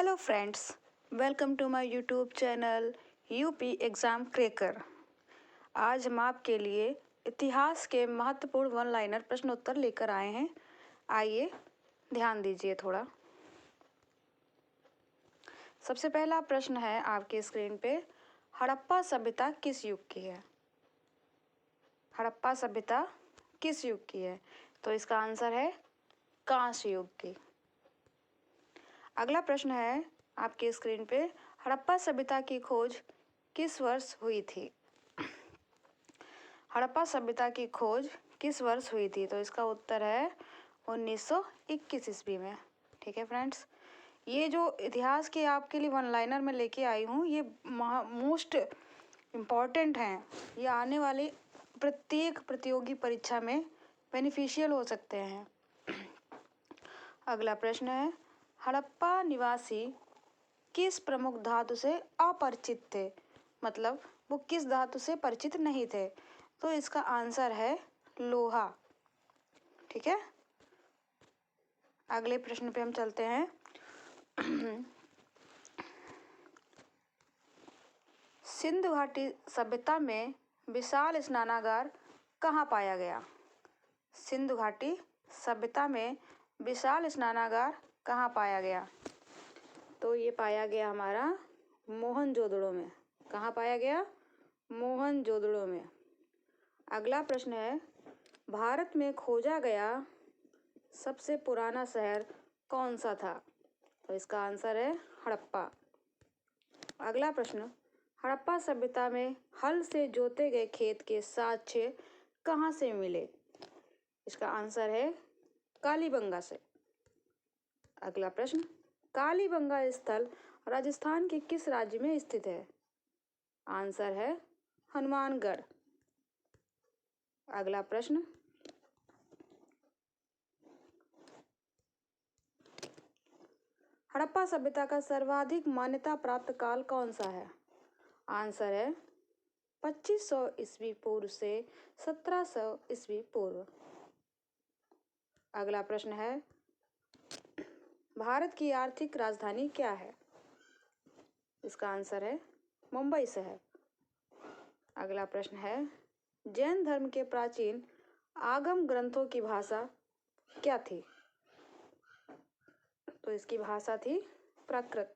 Hello friends, welcome to my YouTube channel UP exam cracker. आज हम आपके लिए इतिहास के महत्वपूर्ण वन लाइनर प्रश्न उत्तर लेकर आए हैं। आइए ध्यान दीजिए थोड़ा। सबसे पहला प्रश्न है आपके स्क्रीन पे, हड़प्पा सभ्यता किस युग की है? हड़प्पा सभ्यता किस युग की है? तो इसका आंसर है कांस्य युग की। अगला प्रश्न है आपके स्क्रीन पे, हड़प्पा सभ्यता की खोज किस वर्ष हुई थी? हड़प्पा सभ्यता की खोज किस वर्ष हुई थी? तो इसका उत्तर है 1921 ईस्वी में। ठीक है फ्रेंड्स, ये जो इतिहास के आपके लिए वन लाइनर में लेके आई हूँ, ये मोस्ट इम्पॉर्टेंट हैं। ये आने वाली प्रत्येक प्रतियोगी परीक्षा में बेनिफिशियल हो सकते हैं। अगला प्रश्न है, हड़प्पा निवासी किस प्रमुख धातु से अपरिचित थे? मतलब वो किस धातु से परिचित नहीं थे? तो इसका आंसर है लोहा। ठीक है, अगले प्रश्न पे हम चलते हैं। सिंधु घाटी सभ्यता में विशाल स्नानागार कहाँ पाया गया? सिंधु घाटी सभ्यता में विशाल स्नानागार कहाँ पाया गया? तो ये पाया गया हमारा मोहनजोदड़ो में। कहाँ पाया गया? मोहनजोदड़ो में। अगला प्रश्न है, भारत में खोजा गया सबसे पुराना शहर कौन सा था? तो इसका आंसर है हड़प्पा। अगला प्रश्न, हड़प्पा सभ्यता में हल से जोते गए खेत के साक्ष्य कहाँ से मिले? इसका आंसर है कालीबंगा से। अगला प्रश्न, कालीबंगा स्थल राजस्थान के किस राज्य में स्थित है? आंसर है हनुमानगढ़। अगला प्रश्न, हड़प्पा सभ्यता का सर्वाधिक मान्यता प्राप्त काल कौन सा है? आंसर है 2500 ईस्वी पूर्व से 1700 ईस्वी पूर्व। अगला प्रश्न है, भारत की आर्थिक राजधानी क्या है? इसका आंसर है मुंबई शहर। अगला प्रश्न है, जैन धर्म के प्राचीन आगम ग्रंथों की भाषा क्या थी? तो इसकी भाषा थी प्राकृत।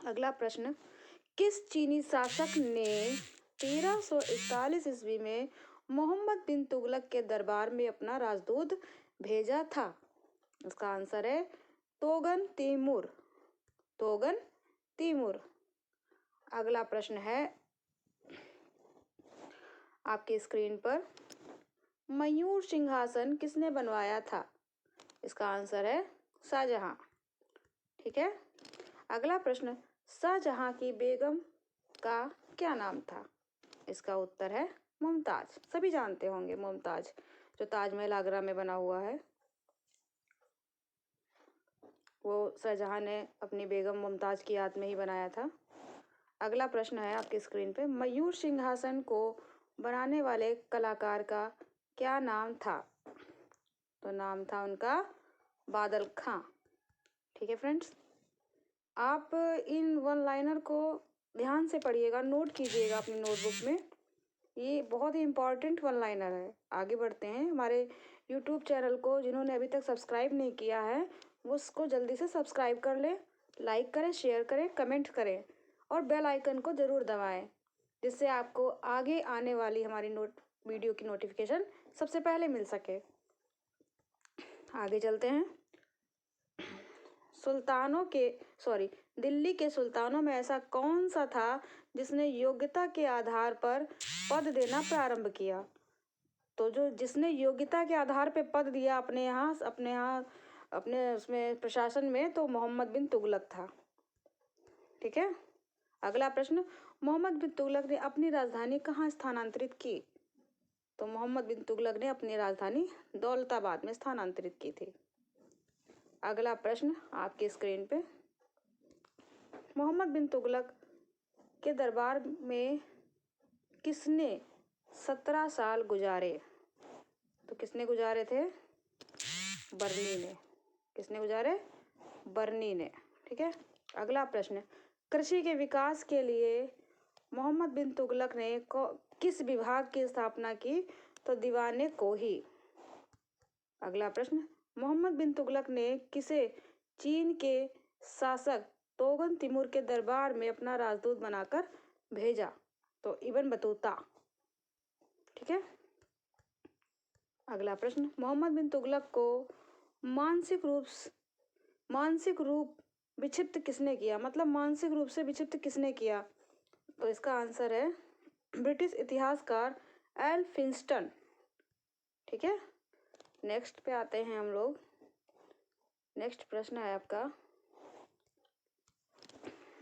अगला प्रश्न, किस चीनी शासक ने 1341 ईस्वी में मोहम्मद बिन तुगलक के दरबार में अपना राजदूत भेजा था? इसका आंसर है तोगन तैमूर। अगला प्रश्न है आपके स्क्रीन पर, मयूर सिंहासन किसने बनवाया था? इसका आंसर है शाहजहां। ठीक है, अगला प्रश्न, शाहजहां की बेगम का क्या नाम था? इसका उत्तर है मुमताज। सभी जानते होंगे मुमताज, जो ताजमहल आगरा में बना हुआ है, वो शाहजहां ने अपनी बेगम मुमताज की याद में ही बनाया था। अगला प्रश्न है आपकी स्क्रीन पे, मयूर सिंहासन को बनाने वाले कलाकार का क्या नाम था? तो नाम था उनका बादल खां। ठीक है फ्रेंड्स, आप इन वन लाइनर को ध्यान से पढ़िएगा, नोट कीजिएगा अपनी नोटबुक में। ये बहुत ही इम्पॉर्टेंट वन लाइनर है। आगे बढ़ते हैं। हमारे यूट्यूब चैनल को जिन्होंने अभी तक सब्सक्राइब नहीं किया है, वो उसको जल्दी से सब्सक्राइब कर लें, लाइक करें, शेयर करें, कमेंट करें और बेल आइकन को ज़रूर दबाएं, जिससे आपको आगे आने वाली हमारी वीडियो की नोटिफिकेशन सबसे पहले मिल सके। आगे चलते हैं। दिल्ली के सुल्तानों में ऐसा कौन सा था जिसने योग्यता के आधार पर पद देना प्रारंभ किया? तो जिसने योग्यता के आधार पर पद दिया अपने उसमें प्रशासन में, तो मोहम्मद बिन तुगलक था। ठीक है, अगला प्रश्न, मोहम्मद बिन तुगलक ने अपनी राजधानी कहाँ स्थानांतरित की? तो मोहम्मद बिन तुगलक ने अपनी राजधानी दौलताबाद में स्थानांतरित की थी। अगला प्रश्न आपकी स्क्रीन पे, मोहम्मद बिन तुगलक के दरबार में किसने 17 साल गुजारे? तो किसने गुजारे थे? बर्नी ने। किसने गुजारे? बर्नी ने। ठीक है। अगला प्रश्न, कृषि के विकास के लिए मोहम्मद बिन तुगलक ने किस विभाग की स्थापना की? तो दीवाने को ही। अगला प्रश्न, मोहम्मद बिन तुगलक ने किसे चीन के शासक तोगन तिमूर के दरबार में अपना राजदूत बनाकर भेजा? तो इब्न बतूता। ठीक है। अगला प्रश्न, मोहम्मद बिन तुगलक को मानसिक रूप विक्षिप्त किसने किया? मतलब मानसिक रूप से विक्षिप्त किसने किया? तो इसका आंसर है ब्रिटिश इतिहासकार एल्फिंस्टन। ठीक है। नेक्स्ट पे आते हैं हम लोग। नेक्स्ट प्रश्न है आपका,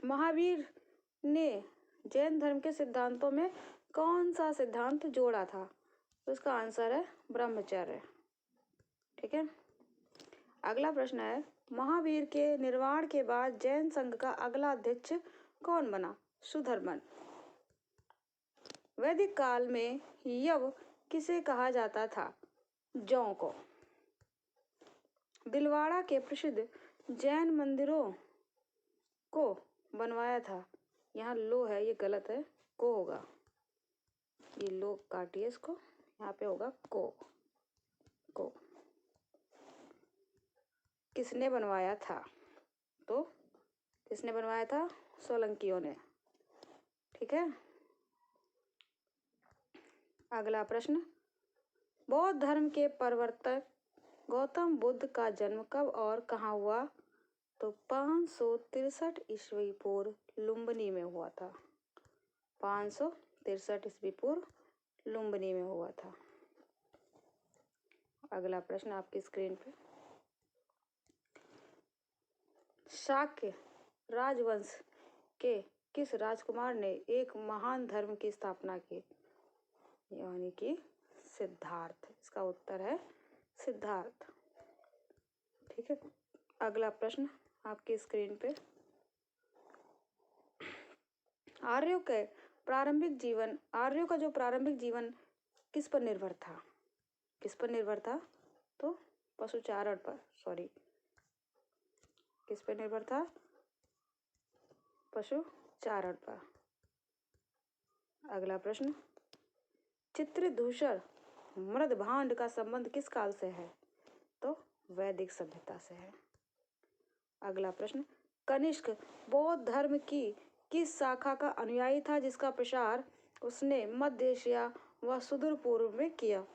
महावीर ने जैन धर्म के सिद्धांतों में कौन सा सिद्धांत जोड़ा था? तो इसका आंसर है ब्रह्मचर्य। ठीक है। अगला प्रश्न है, महावीर के निर्वाण के बाद जैन संघ का अगला अध्यक्ष कौन बना? सुधर्मन। वैदिक काल में यव किसे कहा जाता था? जौ को। दिलवाड़ा के प्रसिद्ध जैन मंदिरों को बनवाया था? यहाँ लो है, ये गलत है, को होगा, ये लो काटिए इसको, यहाँ पे होगा को। किसने बनवाया था? तो किसने बनवाया था? सोलंकियों ने। ठीक है। अगला प्रश्न, बौद्ध धर्म के प्रवर्तक गौतम बुद्ध का जन्म कब और कहाँ हुआ? तो 563 ईस्वी पूर्व लुम्बिनी में हुआ था। 563 ईस्वी पूर्व लुम्बिनी में हुआ था। अगला प्रश्न आपकी स्क्रीन पे, शाक्य राजवंश के किस राजकुमार ने एक महान धर्म की स्थापना की? यानी कि सिद्धार्थ। इसका उत्तर है सिद्धार्थ। ठीक है। अगला प्रश्न आपकी स्क्रीन पे, आर्यों का जो प्रारंभिक जीवन किस पर निर्भर था? किस पर निर्भर था? तो पशुचारण पर, किस पर निर्भर था? पशुचारण पर। अगला प्रश्न, चित्रदूषण मृदभांड का संबंध किस काल से है? तो वैदिक सभ्यता से है। अगला प्रश्न, कनिष्क बौद्ध धर्म की किस शाखा का अनुयायी था जिसका प्रसार उसने मध्य एशिया व सुदूर पूर्व में किया?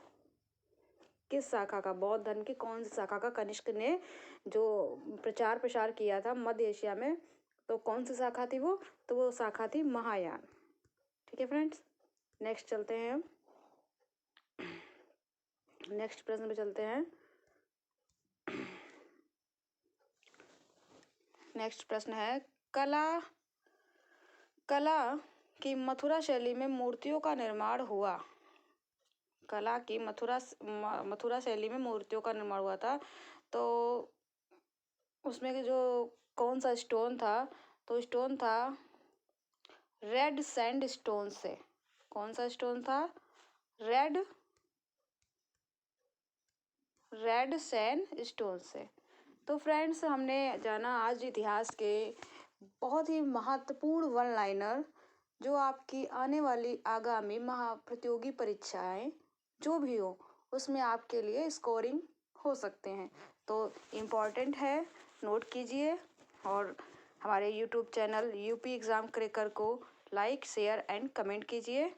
किस शाखा का, बौद्ध धर्म की कौन सी शाखा का कनिष्क ने जो प्रसार किया था मध्य एशिया में? तो कौन सी शाखा थी वो? तो वो शाखा थी महायान। ठीक है फ्रेंड्स। नेक्स्ट चलते हैं हम, नेक्स्ट प्रश्न पे चलते हैं। नेक्स्ट प्रश्न है, कला की मथुरा शैली में मूर्तियों का निर्माण हुआ? कला की मथुरा शैली में मूर्तियों का निर्माण हुआ था, तो उसमें जो कौन सा स्टोन था? तो स्टोन था रेड सैंड स्टोन से। कौन सा स्टोन था? रेड सैंड स्टोन से। तो फ्रेंड्स, हमने जाना आज इतिहास के बहुत ही महत्वपूर्ण वन लाइनर, जो आपकी आने वाली आगामी महाप्रतियोगी परीक्षाएं जो भी हो उसमें आपके लिए स्कोरिंग हो सकते हैं। तो इम्पॉर्टेंट है, नोट कीजिए और हमारे YouTube channel UP exam cracker को लाइक, शेयर एंड कमेंट कीजिए।